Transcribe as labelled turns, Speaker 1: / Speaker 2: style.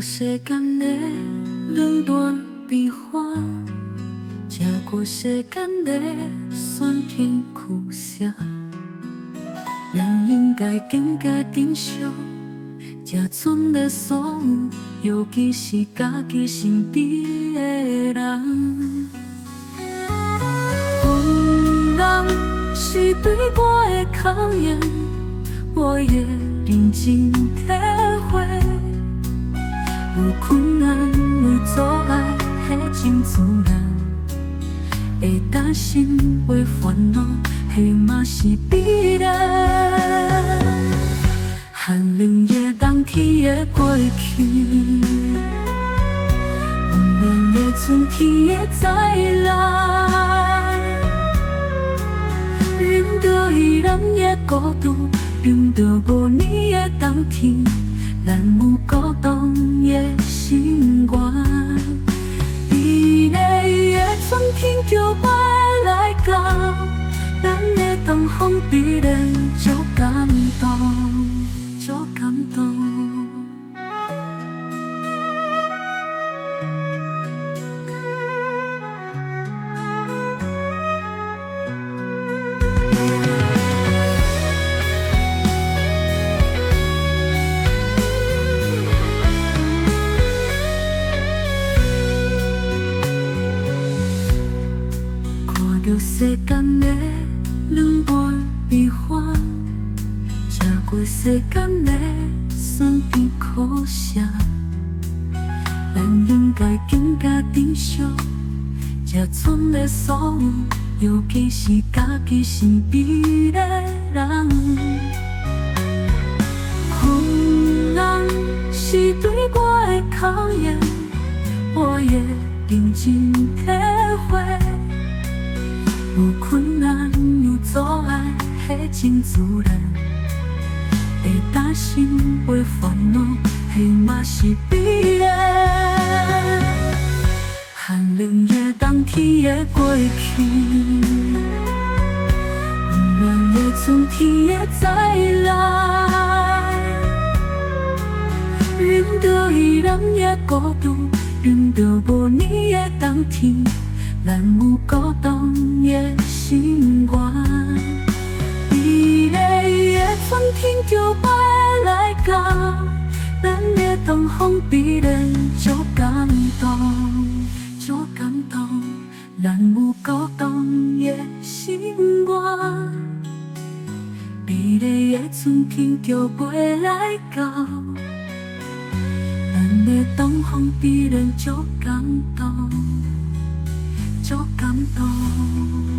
Speaker 1: 世间的冷暖变化，吃过世间的酸甜苦涩，人应该更加珍惜这存的所有，尤其是家己身边的人。风浪是对我的考验，我也认真体会。有困难有阻碍，迄真自然。会担心会烦恼，迄嘛是必然。寒冷的冬天会过去，温暖的春天会再来。忍着依然的孤独，忍着无你的冬天，咱有孤单的心愿。美丽的春天就要来到，咱的东风必然足感动，足感动。看着世间的冷暖变化，吃过世间的酸甜苦涩，咱应该更加珍惜这存的所有，尤其是家己身边的人。风浪是对我的考验，我也认真体会。有困难有阻碍，迄真自然。会担心会烦恼，迄嘛是必然。寒冷的冬天会过去，温暖的春天会再来。忍着依然的孤独，忍着无你的冬天，咱有孤单的心愿。美丽的春天就要来到，咱的东风必然足感动，足感动。咱有孤单的心愿。美丽的春天就要来到，咱的东风必然足感动，足感动。